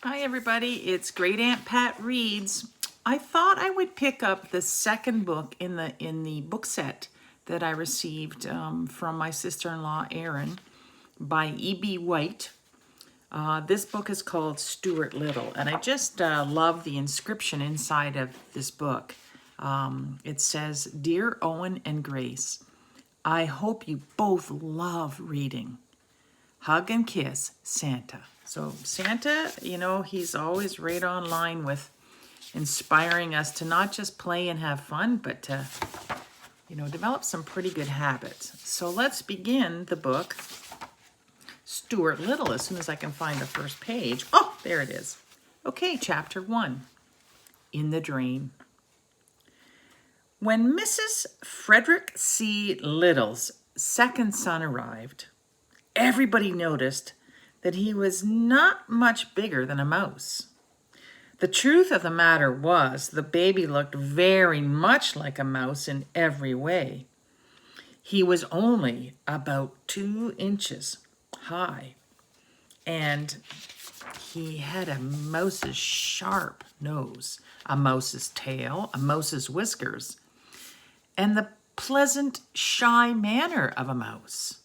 Hi everybody, it's Great Aunt Pat Reads. I thought I would pick up the second book in the book set that I received from my sister-in-law Erin by E.B. White. This book is called Stuart Little, and I just love the inscription inside of this book. It says, "Dear Owen and Grace, I hope you both love reading. Hug and kiss, Santa." So Santa, he's always right on line with inspiring us to not just play and have fun, but to, develop some pretty good habits. So let's begin the book, Stuart Little, as soon as I can find the first page. Oh, there it is. Okay, chapter 1, In the Drain. When Mrs. Frederick C. Little's second son arrived, everybody noticed that he was not much bigger than a mouse. The truth of the matter was the baby looked very much like a mouse in every way. He was only about 2 inches high, and he had a mouse's sharp nose, a mouse's tail, a mouse's whiskers, and the pleasant, shy manner of a mouse.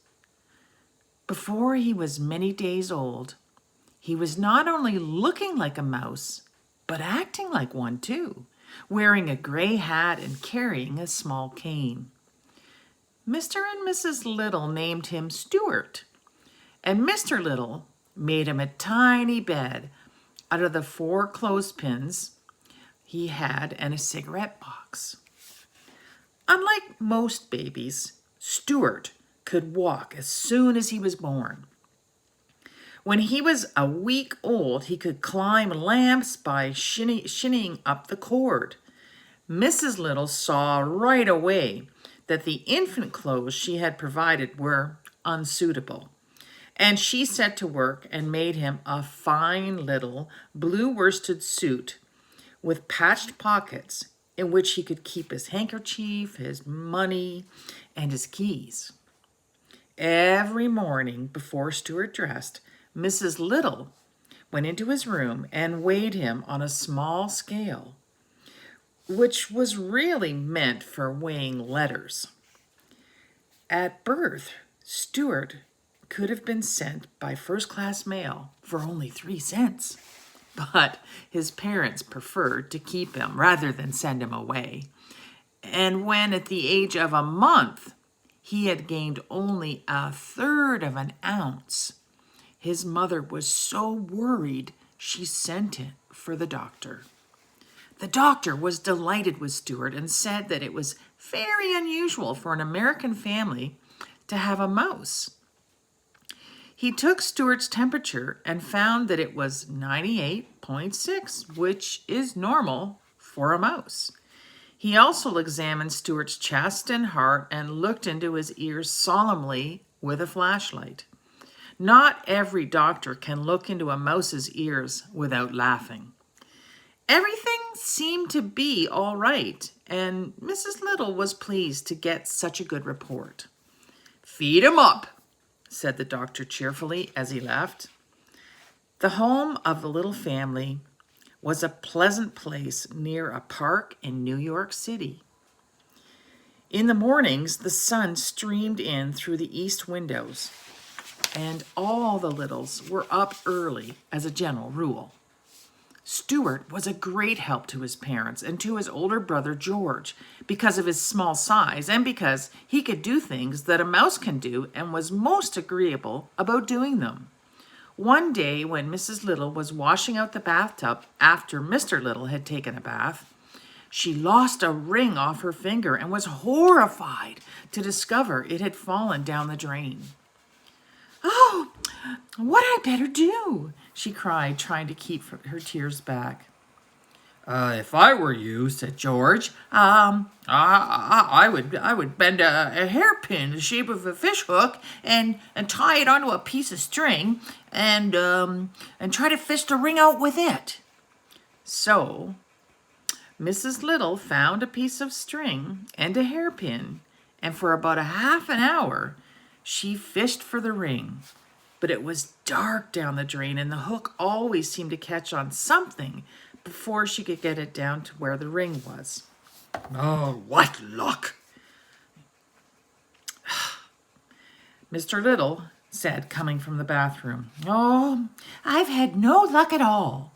Before he was many days old, he was not only looking like a mouse, but acting like one too, wearing a gray hat and carrying a small cane. Mr. and Mrs. Little named him Stuart, and Mr. Little made him a tiny bed out of the 4 clothespins he had and a cigarette box. Unlike most babies, Stuart could walk as soon as he was born. When he was a week old, he could climb lamps by shinnying up the cord. Mrs. Little saw right away that the infant clothes she had provided were unsuitable, and she set to work and made him a fine little blue worsted suit with patched pockets in which he could keep his handkerchief, his money, and his keys. Every morning before Stuart dressed, Mrs. Little went into his room and weighed him on a small scale, which was really meant for weighing letters. At birth, Stuart could have been sent by first-class mail for only 3 cents, but his parents preferred to keep him rather than send him away. And when at the age of a month, he had gained only 1/3 of an ounce, his mother was so worried she sent it for the doctor. The doctor was delighted with Stuart and said that it was very unusual for an American family to have a mouse. He took Stuart's temperature and found that it was 98.6, which is normal for a mouse. He also examined Stuart's chest and heart and looked into his ears solemnly with a flashlight. Not every doctor can look into a mouse's ears without laughing. Everything seemed to be all right, and Mrs. Little was pleased to get such a good report. "Feed him up," said the doctor cheerfully as he left. The home of the little family was a pleasant place near a park in New York City. In the mornings, the sun streamed in through the east windows, and all the Littles were up early as a general rule. Stuart was a great help to his parents and to his older brother George because of his small size and because he could do things that a mouse can do and was most agreeable about doing them. One day when Mrs. Little was washing out the bathtub after Mr. Little had taken a bath, she lost a ring off her finger and was horrified to discover it had fallen down the drain. "Oh, what had I better do?" she cried, trying to keep her tears back. If I were you," said George, I would bend a hairpin the shape of a fish hook and tie it onto a piece of string and try to fish the ring out with it." So Mrs. Little found a piece of string and a hairpin, and for about a half an hour she fished for the ring, but it was dark down the drain and the hook always seemed to catch on something before she could get it down to where the ring was. Oh, what luck! Mr. Little said, coming from the bathroom. Oh, I've had no luck at all,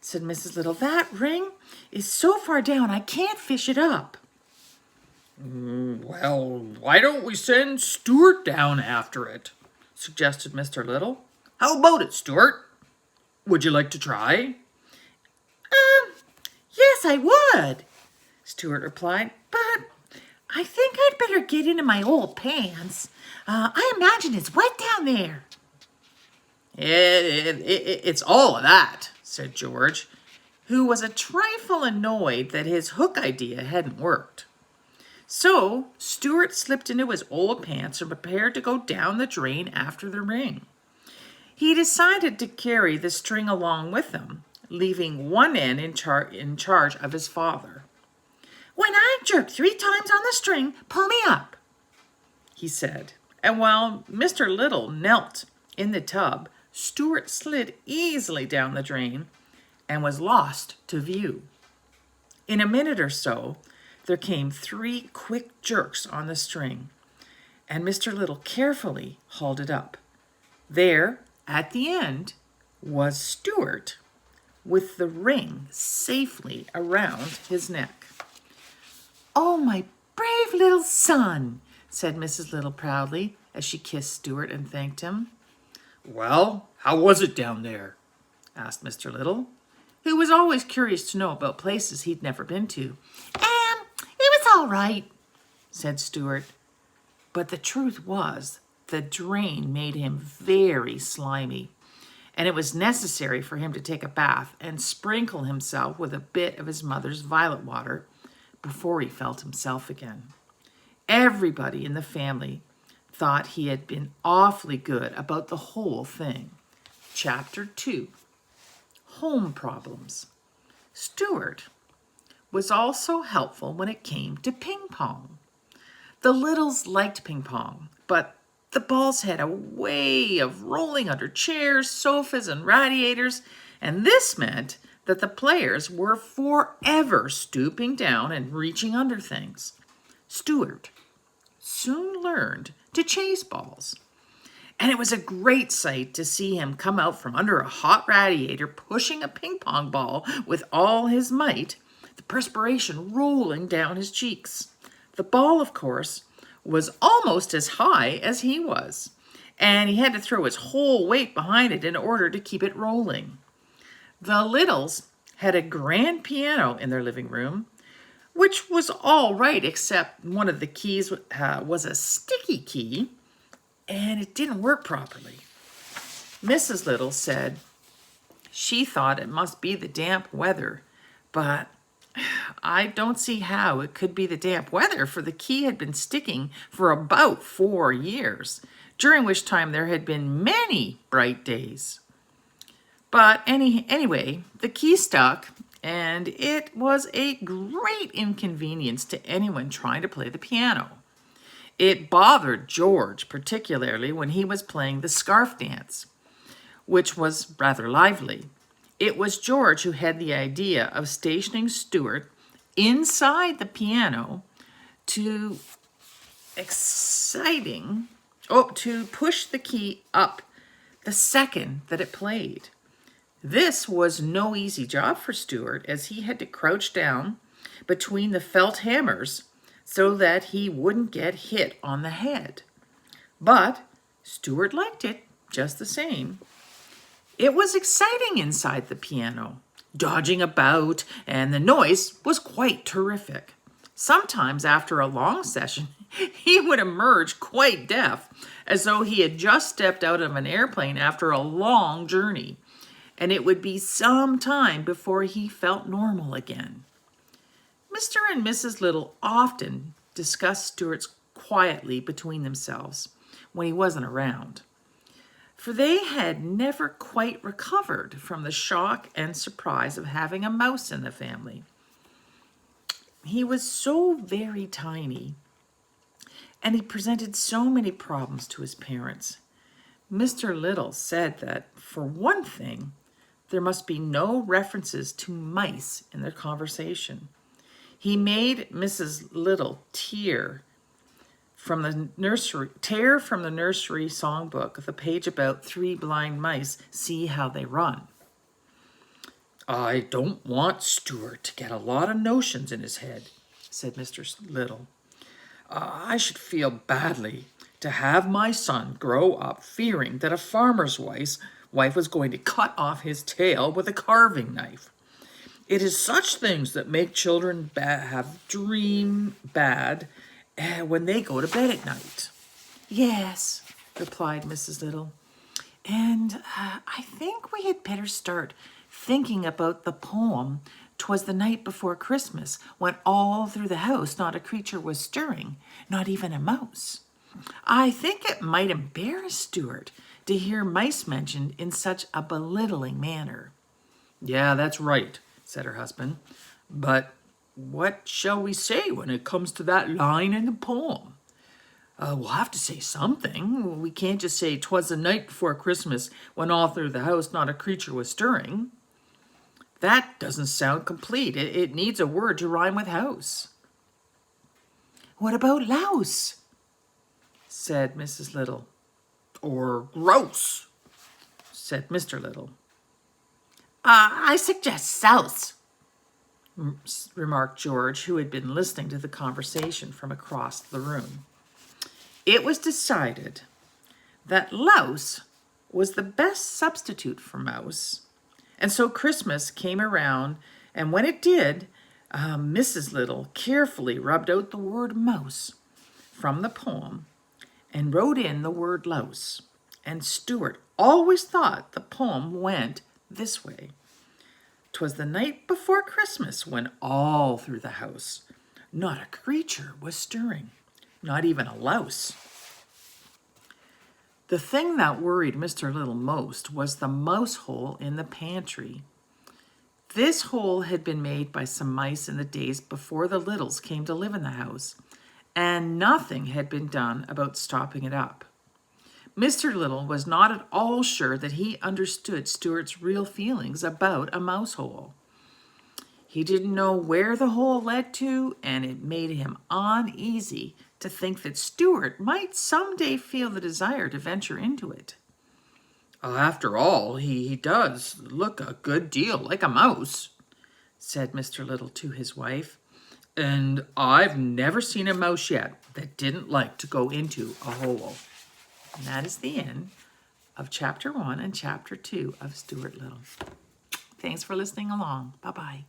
said Mrs. Little. That ring is so far down I can't fish it up. Well, why don't we send Stuart down after it? Suggested Mr. Little. How about it, Stuart? Would you like to try? Yes, I would, Stuart replied, but I think I'd better get into my old pants. I imagine it's wet down there. It's all of that, said George, who was a trifle annoyed that his hook idea hadn't worked. So Stuart slipped into his old pants and prepared to go down the drain after the ring. He decided to carry the string along with him, leaving one end in charge of his father. When I jerk 3 times on the string, pull me up, he said. And while Mr. Little knelt in the tub, Stuart slid easily down the drain and was lost to view. In a minute or so, there came 3 quick jerks on the string, and Mr. Little carefully hauled it up. There, at the end, was Stuart with the ring safely around his neck. Oh, my brave little son, said Mrs. Little proudly as she kissed Stuart and thanked him. Well, how was it down there? Asked Mr. Little, who was always curious to know about places he'd never been to. It was all right, said Stuart. But the truth was, the drain made him very slimy, and it was necessary for him to take a bath and sprinkle himself with a bit of his mother's violet water before he felt himself again. Everybody in the family thought he had been awfully good about the whole thing. Chapter 2, Home Problems. Stuart was also helpful when it came to ping pong. The Littles liked ping pong, but the balls had a way of rolling under chairs, sofas, and radiators, and this meant that the players were forever stooping down and reaching under things. Stuart soon learned to chase balls, and it was a great sight to see him come out from under a hot radiator pushing a ping pong ball with all his might, the perspiration rolling down his cheeks. The ball, of course, was almost as high as he was, and he had to throw his whole weight behind it in order to keep it rolling. The Littles had a grand piano in their living room, which was all right except one of the keys was a sticky key, and it didn't work properly. Mrs. Little said she thought it must be the damp weather, but I don't see how it could be the damp weather, for the key had been sticking for about 4 years, during which time there had been many bright days. But anyway, the key stuck, and it was a great inconvenience to anyone trying to play the piano. It bothered George particularly when he was playing the scarf dance, which was rather lively. It was George who had the idea of stationing Stuart inside the piano to push the key up the second that it played. This was no easy job for Stuart, as he had to crouch down between the felt hammers so that he wouldn't get hit on the head. But Stuart liked it just the same. It was exciting inside the piano, dodging about, and the noise was quite terrific. Sometimes after a long session, he would emerge quite deaf, as though he had just stepped out of an airplane after a long journey, and it would be some time before he felt normal again. Mr. and Mrs. Little often discussed Stuart's quietly between themselves when he wasn't around, for they had never quite recovered from the shock and surprise of having a mouse in the family. He was so very tiny, and he presented so many problems to his parents. Mr. Little said that, for one thing, there must be no references to mice in their conversation. He made Mrs. Little tear from the nursery songbook the page about 3 blind mice see how they run. I don't want Stuart to get a lot of notions in his head, said Mr. Little. I should feel badly to have my son grow up fearing that a farmer's wife was going to cut off his tail with a carving knife. It is such things that make children dream bad when they go to bed at night. Yes, replied Mrs. Little. And I think we had better start thinking about the poem "'Twas the night before Christmas, when all through the house not a creature was stirring, not even a mouse." I think it might embarrass Stuart to hear mice mentioned in such a belittling manner. Yeah, that's right, said her husband. But what shall we say when it comes to that line in the poem? We'll have to say something. We can't just say "'twas the night before Christmas, when all through the house not a creature was stirring." That doesn't sound complete. It needs a word to rhyme with house. What about louse? Said Mrs. Little. Or grouse, said Mr. Little. I suggest souse, remarked George, who had been listening to the conversation from across the room. It was decided that louse was the best substitute for mouse, and so Christmas came around, and when it did, Mrs. Little carefully rubbed out the word mouse from the poem and wrote in the word louse. And Stuart always thought the poem went this way. "'Twas the night before Christmas, when all through the house not a creature was stirring, not even a louse." The thing that worried Mr. Little most was the mouse hole in the pantry. This hole had been made by some mice in the days before the Littles came to live in the house, and nothing had been done about stopping it up. Mr. Little was not at all sure that he understood Stuart's real feelings about a mouse hole. He didn't know where the hole led to, and it made him uneasy to think that Stuart might someday feel the desire to venture into it. After all, he does look a good deal like a mouse, said Mr. Little to his wife, and I've never seen a mouse yet that didn't like to go into a hole. And that is the end of Chapter 1 and Chapter 2 of Stuart Little. Thanks for listening along. Bye-bye.